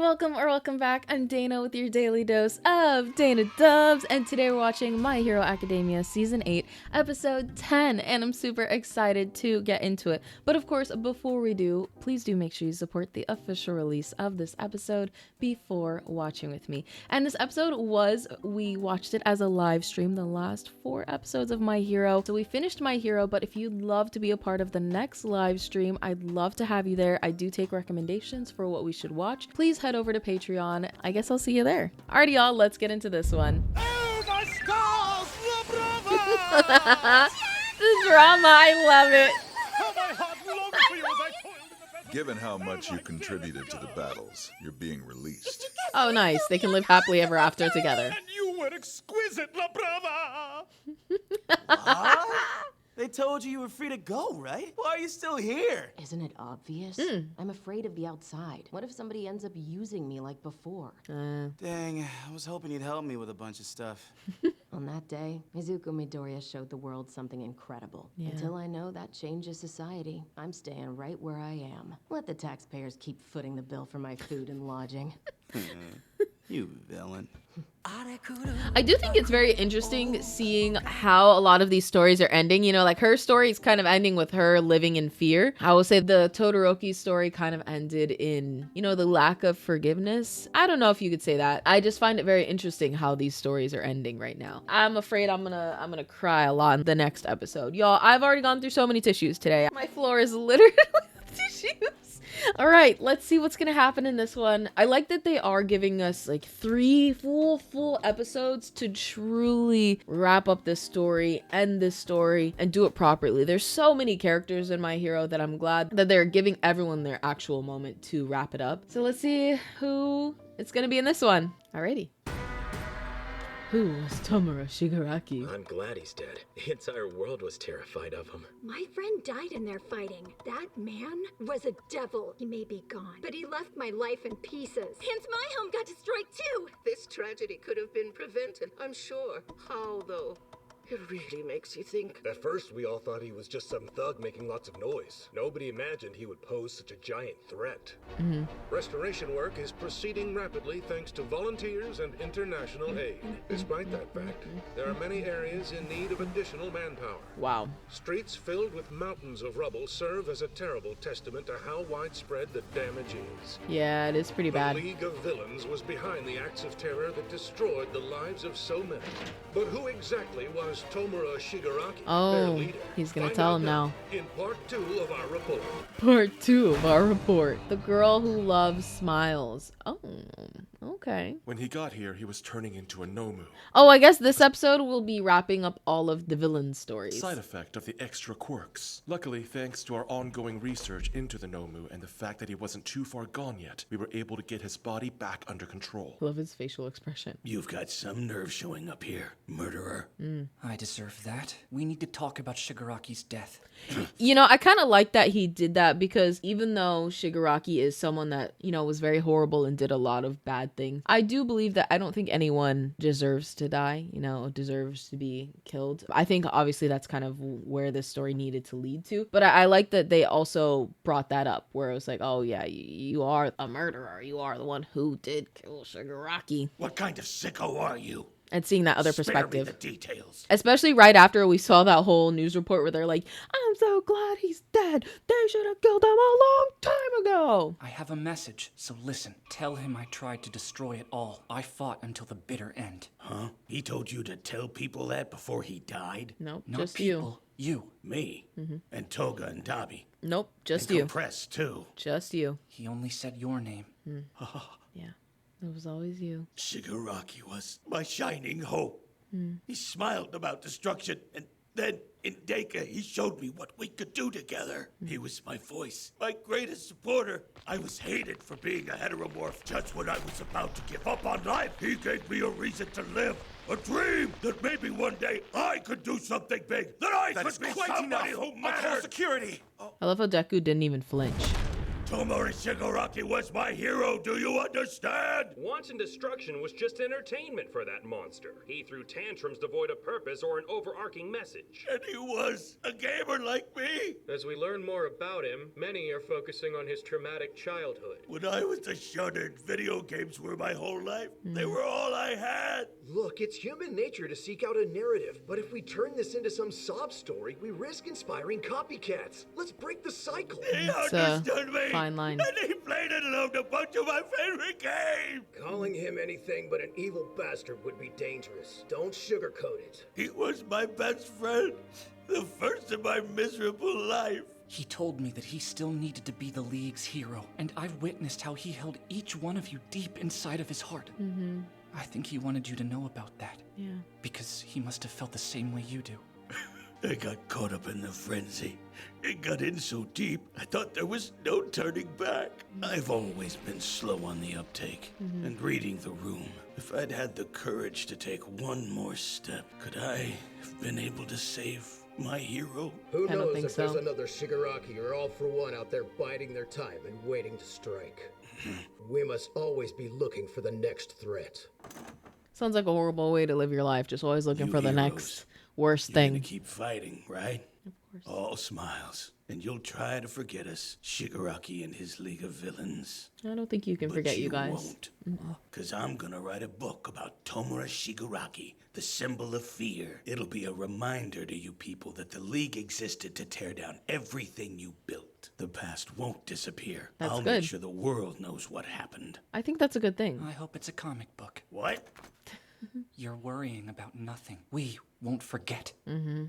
welcome back. I'm Dana with your daily dose of Dana Dubs, and today we're watching My Hero Academia Season 8, Episode 10, and I'm super excited to get into it. But of course, before we do, please do make sure you support the official release of this episode before watching with me. And this episode we watched it as a live stream, the last 4 episodes of My Hero. So we finished My Hero, but if you'd love to be a part of the next live stream, I'd love to have you there. I do take recommendations for what we should watch. Please head over to Patreon. I guess I'll see you there. Alrighty, y'all, let's get into this one. Oh, my scars! La brava! The drama, I love it. How my heart longed for you as I toiled in the bed. Given how much you contributed to the battles, you're being released. Oh, nice. They can live happily ever after together. And you were exquisite, La brava! What? They told you were free to go, right? Why are you still here? Isn't it obvious? I'm afraid of the outside. What if somebody ends up using me like before? Dang, I was hoping you'd help me with a bunch of stuff. On that day, Izuku Midoriya showed the world something incredible. Yeah. Until I know that changes society, I'm staying right where I am. Let the taxpayers keep footing the bill for my food and lodging. You villain. I do think it's very interesting seeing how a lot of these stories are ending. You know, like her story is kind of ending with her living in fear. I will say the Todoroki story kind of ended in, you know, the lack of forgiveness. I don't know if you could say that. I just find it very interesting how these stories are ending right now. I'm afraid I'm gonna cry a lot in the next episode. Y'all, I've already gone through so many tissues today. My floor is literally tissues. All right, let's see what's gonna happen in this one. I like that they are giving us like 3 full episodes to truly wrap up this story, end this story, and do it properly. There's so many characters in My Hero that I'm glad that they're giving everyone their actual moment to wrap it up. So let's see who it's gonna be in this one. Alrighty. Who was Tomura Shigaraki? I'm glad he's dead. The entire world was terrified of him. My friend died in their fighting. That man was a devil. He may be gone, but he left my life in pieces. Hence my home got destroyed too. This tragedy could have been prevented, I'm sure. How, though? It really makes you think. At first, we all thought he was just some thug making lots of noise. Nobody imagined he would pose such a giant threat. Restoration work is proceeding rapidly thanks to volunteers and international aid. Despite that fact, there are many areas in need of additional manpower. Wow. Streets filled with mountains of rubble serve as a terrible testament to how widespread the damage is. Yeah, it is pretty bad. The League of Villains was behind the acts of terror that destroyed the lives of so many. But who exactly was Tomura Shigaraki, their Oh, leader? he's gonna Find tell out him now. In part 2 of our report. Part 2 of our report. The girl who loves smiles. Oh, okay. When he got here, he was turning into a Nomu. Oh, I guess this episode will be wrapping up all of the villain stories. Side effect of the extra quirks. Luckily, thanks to our ongoing research into the Nomu and the fact that he wasn't too far gone yet, we were able to get his body back under control. Love his facial expression. You've got some nerve showing up here, murderer. I deserve that. We need to talk about Shigaraki's death. You know, I kind of like that he did that because even though Shigaraki is someone that, you know, was very horrible and did a lot of bad things, I do believe that I don't think anyone deserves to die, you know, deserves to be killed. I think obviously that's kind of where this story needed to lead to. But I like that they also brought that up where it was like, oh yeah, you are a murderer. You are the one who did kill Shigaraki. What kind of sicko are you? And seeing that other Spare perspective. me the details. Especially right after we saw that whole news report where they're like, I'm so glad he's dead. They should have killed him a long time ago. I have a message, so listen. Tell him I tried to destroy it all. I fought until the bitter end. Huh? He told you to tell people that before he died? Nope, Not just people, you. Me? And Toga and Dabi? Nope, just and you. Compress, too. Just you. He only said your name. Yeah, it was always you. Shigaraki was my shining hope. He smiled about destruction, and then in Deka, he showed me what we could do together. He was my voice, my greatest supporter. I was hated for being a heteromorph. Just when I was about to give up on life, he gave me a reason to live. A dream that maybe one day I could do something big. That I could be somebody who mattered. Security! I love how Deku didn't even flinch. Tomori Shigaraki was my hero, do you understand? Wanton destruction was just entertainment for that monster. He threw tantrums devoid of purpose or an overarching message. And he was a gamer like me. As we learn more about him, many are focusing on his traumatic childhood. When I was a shonen, video games were my whole life. They were all I had. Look, it's human nature to seek out a narrative, but if we turn this into some sob story, we risk inspiring copycats. Let's break the cycle. He It's understood me. fine line. And he played and loved a bunch of my favorite games. Calling him anything but an evil bastard would be dangerous. Don't sugarcoat it. He was my best friend. The first of my miserable life. He told me that he still needed to be the League's hero, and I've witnessed how he held each one of you deep inside of his heart. Mm-hmm. I think he wanted you to know about that. Yeah. Because he must have felt the same way you do. I got caught up in the frenzy. It got in so deep, I thought there was no turning back. I've always been slow on the uptake. And reading the room, if I'd had the courage to take one more step, could I have been able to save my hero? Who I don't knows think if there's so. another Shigaraki or All for One out there biding their time and waiting to strike. We must always be looking for the next threat. Sounds like a horrible way to live your life. Just always looking You for the heroes, next worst You're thing. gonna keep fighting, right? Of course. All smiles. And you'll try to forget us, Shigaraki and his League of Villains. I don't think you can But forget you you guys. won't. Because I'm going to write a book about Tomura Shigaraki, the symbol of fear. It'll be a reminder to you people that the League existed to tear down everything you built. The past won't disappear. That's I'll good. make sure the world knows what happened. I think that's a good thing. I hope it's a comic book. What? You're worrying about nothing. We won't forget. Mm-hmm.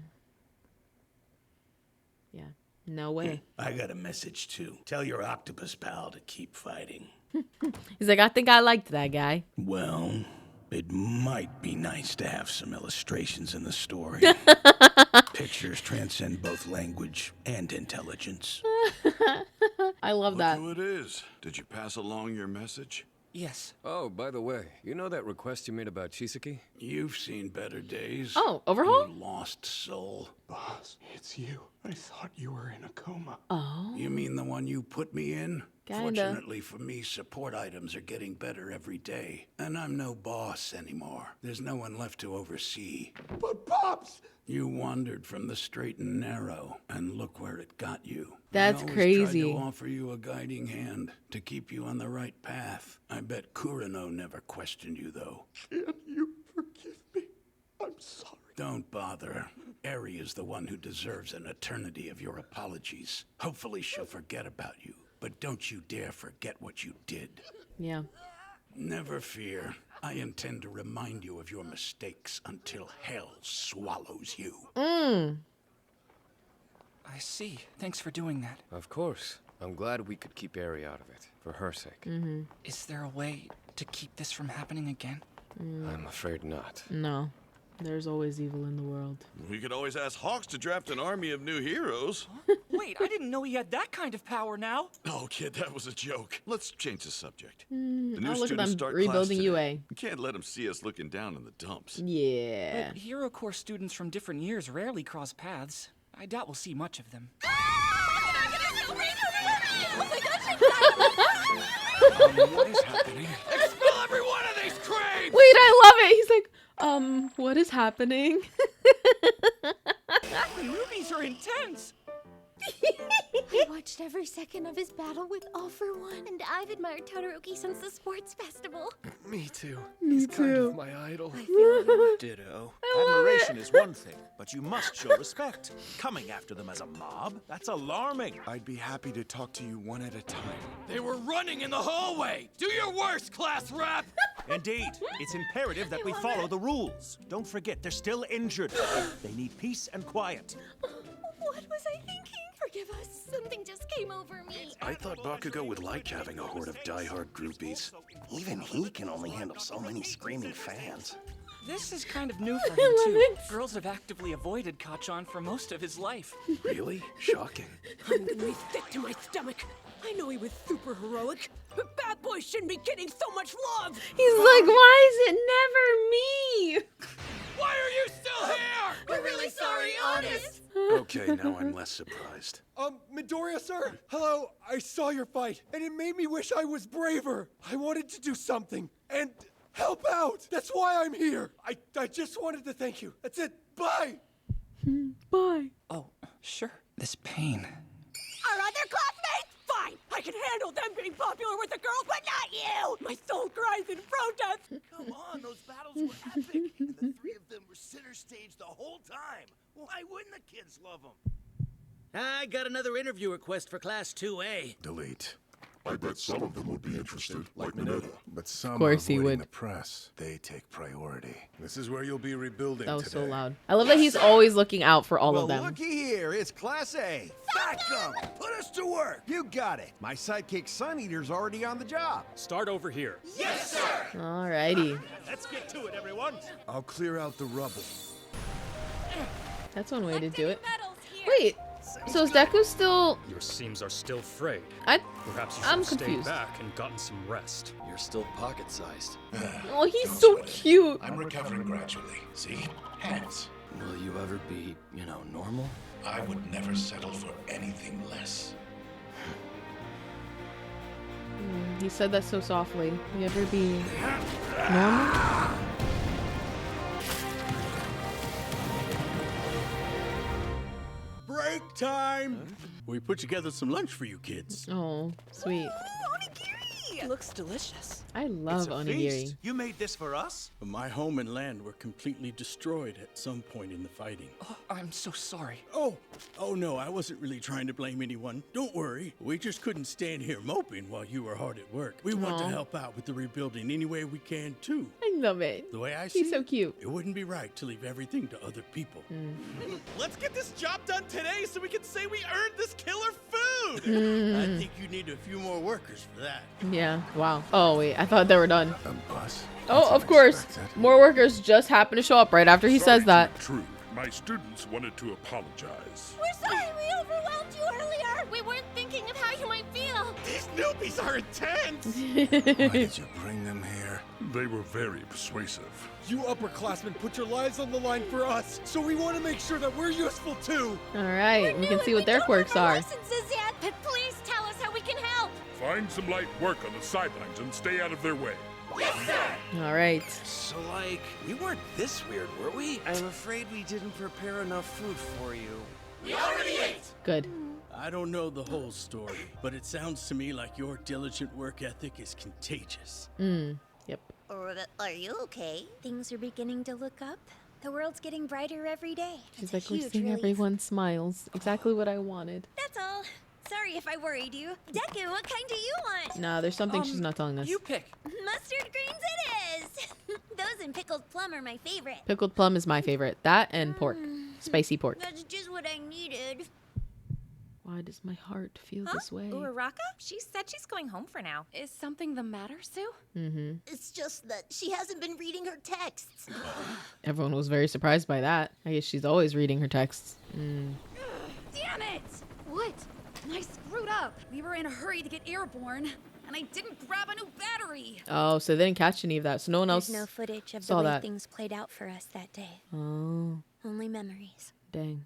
Yeah. No way. I got a message too. Tell your octopus pal to keep fighting. He's like, I think I liked that guy. Well, it might be nice to have some illustrations in the story. Pictures transcend both language and intelligence. I love that. Look who it is. Did you pass along your message? Yes. Oh, by the way, you know that request you made about Chisaki? You've seen better days. Oh, overhaul? You lost soul. Boss, it's you. I thought you were in a coma. Oh. You mean the one you put me in? Kinda. Fortunately for me, support items are getting better every day. And I'm no boss anymore. There's no one left to oversee. But Pops! You wandered from the straight and narrow, and look where it got you. That's I always crazy. tried to offer you a guiding hand to keep you on the right path. I bet Kurano never questioned you, though. Can you forgive me? I'm sorry. Don't bother. Eri is the one who deserves an eternity of your apologies. Hopefully she'll forget about you, but don't you dare forget what you did. Yeah. Never fear. I intend to remind you of your mistakes until hell swallows you. I see. Thanks for doing that. Of course. I'm glad we could keep Eri out of it, for her sake. Is there a way to keep this from happening again? I'm afraid not. No. There's always evil in the world. We could always ask Hawks to draft an army of new heroes. Wait, I didn't know he had that kind of power now. Oh, kid, that was a joke. Let's change the subject. The Oh, new look at students them start rebuilding class today. UA. We can't let them see us looking down in the dumps. Yeah. But Hero Corps students from different years rarely cross paths. I doubt we'll see much of them. What is happening? Expel every one of these creeps! Wait, I love it. He's like, what is happening? Rubies are intense. I watched every second of his battle with All for One, and I've admired Todoroki since the sports festival. Me too. Me He's kind too. of my idol. I feel you. Ditto. love Admiration it. is one thing, but you must show respect. Coming after them as a mob, that's alarming. I'd be happy to talk to you one at a time. They were running in the hallway! Do your worst, class rep! Indeed, it's imperative that we follow the rules. Don't forget, they're still injured. They need peace and quiet. What was I thinking? Forgive us. Something just came over me. I thought Bakugo would like having a horde of diehard groupies. Even he can only handle so many screaming fans. This is kind of new for him, love too. it. Girls have actively avoided Kachan for most of his life. Really? Shocking. I'm gonna be sick to my stomach. I know he was super heroic, but bad boys shouldn't be getting so much love. He's like, why is it never me? Why are you still here? We're really sorry, honest. Okay, now I'm less surprised. Midoriya, sir? Hello, I saw your fight, and it made me wish I was braver. I wanted to do something, and help out. That's why I'm here. I just wanted to thank you. That's it. Bye. Bye. Oh, sure. This pain. Our other classmates? Fine. I can handle them being popular with the girls, but not you. My soul cries in protest. Come on, those battles were epic. And the three of them were center stage the whole time. Why wouldn't the kids love them? I got another interview request for Class 2A. Delete. I bet some of them would be interested, like Mineta. But some course he are avoiding would. the press. They take priority. This is where you'll be rebuilding That was today. so loud. I love that he's always looking out for all well, of them. looky here, it's Class A. Back them! Put us to work! You got it. My sidekick Sun Eater's already on the job. Start over here. Yes, sir! Alrighty. Let's get to it, everyone. I'll clear out the rubble. That's one way to do it. Wait, so is Deku still... Your seams are still frayed. Perhaps you should I'm have stayed confused. back and gotten some rest. You're still pocket-sized. Oh, he's so cute. I'm recovering gradually. See? Hands. Will you ever be, normal? I would never settle for anything less. He said that so softly. You ever be normal? Break time! We put together some lunch for you kids. Oh, sweet. Looks delicious. I love onigiri. You made this for us? My home and land were completely destroyed at some point in the fighting. Oh, I'm so sorry. Oh no, I wasn't really trying to blame anyone. Don't worry. We just couldn't stand here moping while you were hard at work. We want to Aw. help out with the rebuilding any way we can, too. I love it. The way I see He's so it, cute. it wouldn't be right to leave everything to other people. Let's get this job done today so we can say we earned this killer food! I think you need a few more workers for that. Yeah, wow. Oh, wait, I thought they were done. Bus. Oh, of course. More workers just happen to show up right after he says that. True. My students wanted to apologize. We're sorry we overwhelmed you earlier. We weren't thinking of how you might feel. These newbies are intense! Why did you bring them here? They were very persuasive. You upperclassmen put your lives on the line for us, so we want to make sure that we're useful too. All right, we can see what their quirks are. Licenses yet, but please tell us how we can help. Find some light work on the sidelines and stay out of their way. Yes, sir. All right. So, we weren't this weird, were we? I'm afraid we didn't prepare enough food for you. We already ate. Good. I don't know the whole story, but it sounds to me like your diligent work ethic is contagious. Yep. Are you okay? Things are beginning to look up. The world's getting brighter every day. She's It's a like, we're huge seeing relief. everyone smiles. Exactly what I wanted. That's all. Sorry if I worried you. Deku, what kind do you want? Nah, there's something she's not telling us. You pick. Mustard greens it is. Those and pickled plum are my favorite. Pickled plum is my favorite. That and pork. Spicy pork. That's just what I needed. Why does my heart feel this way? URARAKA? She said she's going home for now. Is something the matter, Sue? Mm-hmm. It's just that she hasn't been reading her texts. Everyone was very surprised by that. I guess she's always reading her texts. Damn it! What? I screwed up. We were in a hurry to get airborne, and I didn't grab a new battery. Oh, so they didn't catch any of that. So no one else There's no footage of the saw way that. things played out for us that day. Oh, Only memories. dang.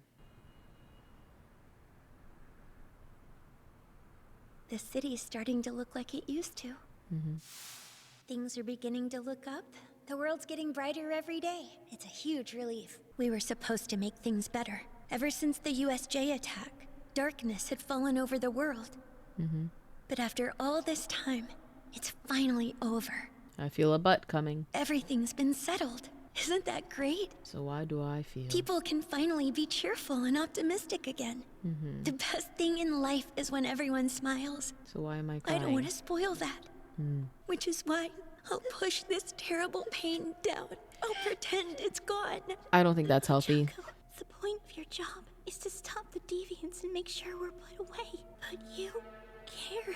The city's starting to look like it used to. Mm-hmm. Things are beginning to look up. The world's getting brighter every day. It's a huge relief. We were supposed to make things better. Ever since the USJ attack, darkness had fallen over the world. Mm-hmm. But after all this time, it's finally over. I feel a butt coming. Everything's been settled. Isn't that great? So why do I feel? People can finally be cheerful and optimistic again. Mm-hmm. The best thing in life is when everyone smiles. So why am I I crying? don't want to spoil that. Hmm. Which is why I'll push this terrible pain down. I'll pretend it's gone. I don't think that's healthy. The point of your job is to stop the deviants and make sure we're put away. But you care.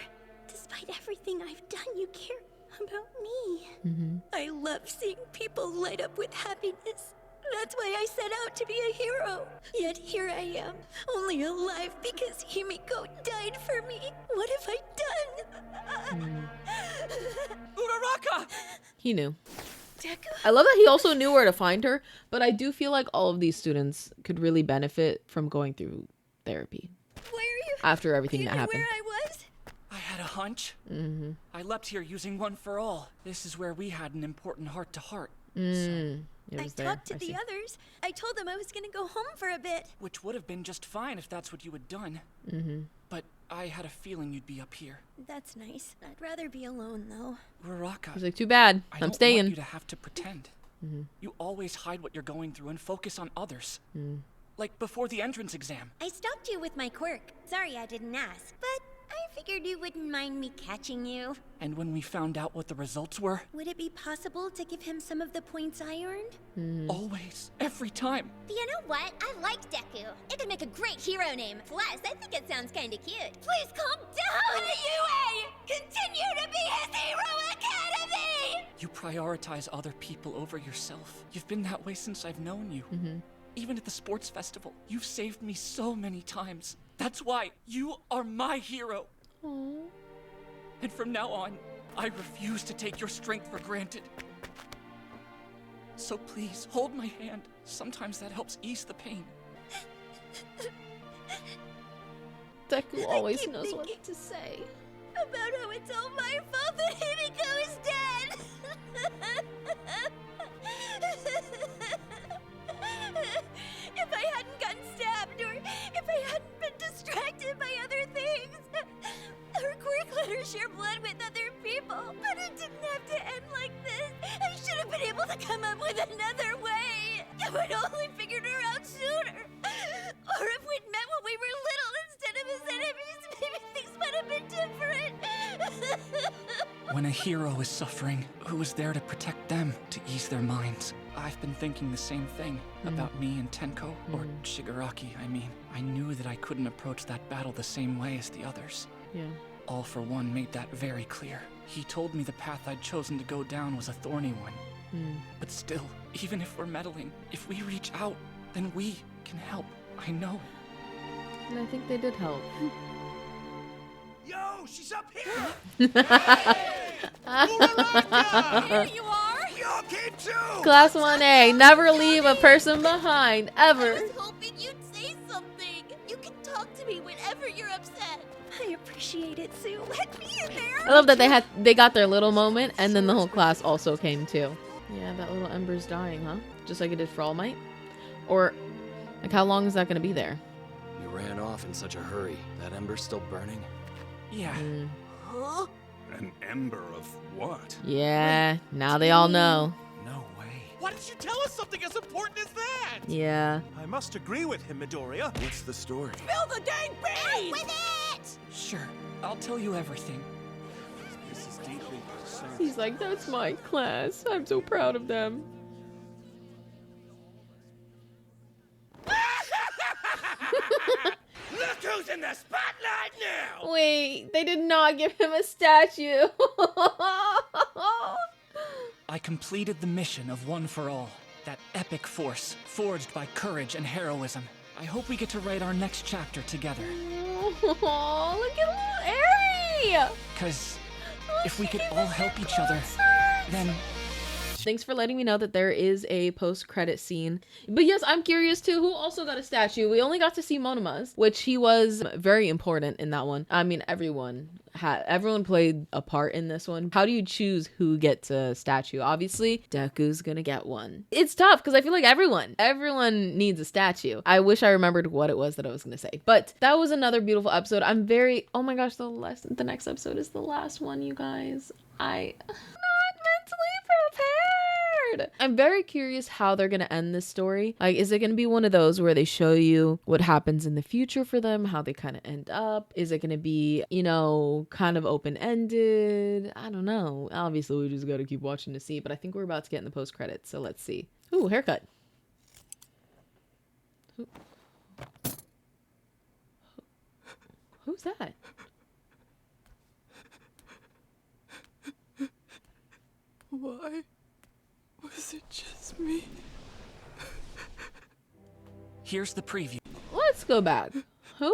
Despite everything I've done, you care about me. Mm-hmm. I love seeing people light up with happiness. That's why I set out to be a hero. Yet here I am, only alive because Himiko died for me. What have I done? URARAKA! He knew. I love that he also knew where to find her, but I do feel like all of these students could really benefit from going through therapy. Where are you? After everything that Where happened. I was? I had a hunch. Mm-hmm. I leapt here using One for All. This is where we had an important heart-to-heart. It I was there. talked to I the see. others. I told them I was gonna go home for a bit. Which would have been just fine if that's what you had done. Mm-hmm. But I had a feeling you'd be up here. That's nice. I'd rather be alone, though. URARAKA. I was like, too bad. I I'm don't staying. want you to have to pretend. Mm-hmm. You always hide what you're going through and focus on others. Mm. Like before the entrance exam. I stalked you with my quirk. Sorry I didn't ask, but I figured you wouldn't mind me catching you. And when we found out what the results were, Would it be possible to give him some of the points I earned? Mm-hmm. always, every time. You know what? I like Deku. It could make a great hero name. Plus, I think it sounds kinda cute. Please calm down! UA! Continue to be his hero academy! You prioritize other people over yourself. You've been that way since I've known you. Mm-hmm. Even at the sports festival, you've saved me so many times. That's why you are my hero. Aww. And from now on, I refuse to take your strength for granted. So please, hold my hand. Sometimes that helps ease the pain. Deku always knows what to say. About how it's all my fault that Himiko is dead! If I hadn't gotten stabbed, or if I hadn't been distracted by other things, her quirk let her share blood with other people. But it didn't have to end like this. I should have been able to come up with another way. I would only figured her out sooner. Or if we'd met when we were little instead of as enemies, maybe things might have been different. When a hero is suffering, who is there to protect them, to ease their minds? I've been thinking the same thing about me and Tenko, or Shigaraki, I mean. I knew that I couldn't approach that battle the same way as the others. Yeah. All for One made that very clear. He told me the path I'd chosen to go down was a thorny one. But still, even if we're meddling, if we reach out, then we can help. I know. And I think they did help. Yo, she's up here! Here you are! We all came too! Class 1A, never leave a person behind, ever. I was hoping you'd say something. You can talk to me whenever you're upset. I appreciate it, Sue. Let me in there. I love that they got their little moment, and then the whole class also came too. Yeah, that little ember's dying, huh? Just like it did for All Might? Or, like, how long is that gonna be there? You ran off in such a hurry. That ember's still burning? Yeah. Huh? An ember of what? Yeah, now they all know. No way. Why didn't you tell us something as important as that? Yeah. I must agree with him, Midoriya. What's the story? Spill the dang beans! With it! Sure, I'll tell you everything. This is deeply concerning. He's like, that's my class. I'm so proud of them. Look who's in the spotlight now! Wait, they did not give him a statue. I completed the mission of One for All. That epic force, forged by courage and heroism. I hope we get to write our next chapter together. Oh, look at little Eri! Cause if we could all help each other, then... Thanks for letting me know that there is a post-credit scene. But yes, I'm curious too, who also got a statue? We only got to see Monoma's, which he was very important in that one. I mean, everyone played a part in this one. How do you choose who gets a statue? Obviously, Deku's gonna get one. It's tough because I feel like everyone needs a statue. I wish I remembered what it was that I was gonna say. But that was another beautiful episode. I'm very, oh my gosh, the next episode is the last one, you guys. I'm not mentally prepared. I'm very curious how they're gonna end this story. Like, is it gonna be one of those where they show you what happens in the future for them, how they kind of end up? Is it gonna be, you know, kind of open-ended? I don't know. Obviously, we just gotta keep watching to see, but I think we're about to get in the post-credits, so let's see. Ooh, haircut. Who's that? Why was it just me? Here's the preview. Let's go back. Who's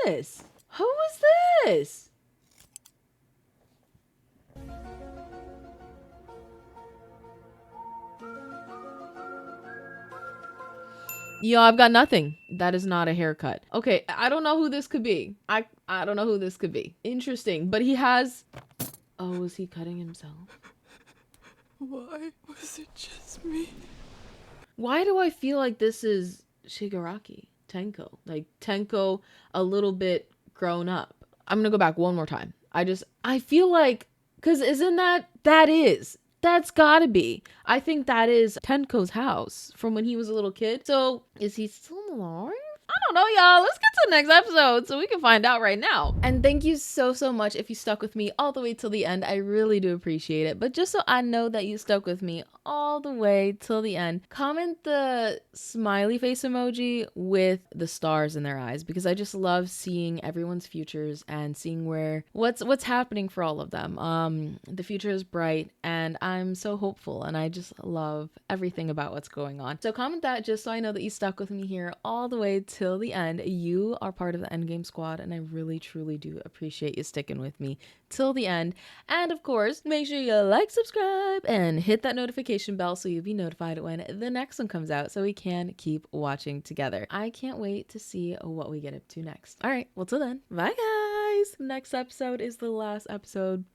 this? Who is this? Yo, I've got nothing. That is not a haircut. Okay, I don't know who this could be. I don't know who this could be. Interesting, but he has... Oh, is he cutting himself? Why was it just me? Why do I feel like this is Shigaraki? Tenko. Like, Tenko a little bit grown up. I'm gonna go back one more time. I feel like... Because isn't that's gotta be. I think that is Tenko's house from when he was a little kid. So, is he still alive? I don't know, y'all. Let's get to the next episode so we can find out right now. And thank you so much if you stuck with me all the way till the end. I really do appreciate it. But just so I know that you stuck with me all the way till the end, comment the smiley face emoji with the stars in their eyes, because I just love seeing everyone's futures and seeing what's happening for all of them. The future is bright and I'm so hopeful, and I just love everything about what's going on. So comment that just so I know that you stuck with me here all the way till the end. You are part of the Endgame squad, and I really truly do appreciate you sticking with me till the end. And of course, make sure you like, subscribe, and hit that notification bell so you'll be notified when the next one comes out, so we can keep watching together. I can't wait to see what we get up to next. All right, well, till then, bye guys. Next episode is the last episode.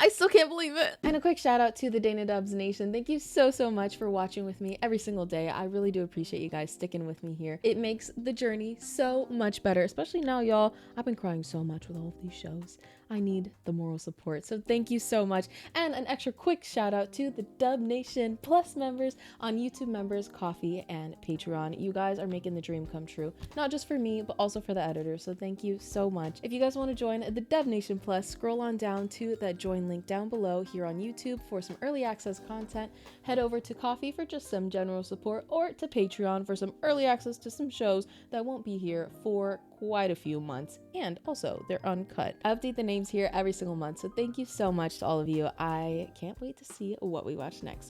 I still can't believe it. And a quick shout out to the Dana Dubs Nation. Thank you so much for watching with me every single day. I really do appreciate you guys sticking with me here. It makes the journey so much better, especially now, y'all. I've been crying so much with all of these shows. I need the moral support. So thank you so much. And an extra quick shout out to the Dub Nation Plus members on YouTube Members, Coffee, and Patreon. You guys are making the dream come true, not just for me, but also for the editors. So thank you so much. If you guys want to join the Dub Nation Plus, scroll on down to that join link down below here on YouTube for some early access content. Head over to Coffee for just some general support, or to Patreon for some early access to some shows that won't be here for quite a few months, and also they're uncut. I update the names here every single month, so thank you so much to all of you. I can't wait to see what we watch next.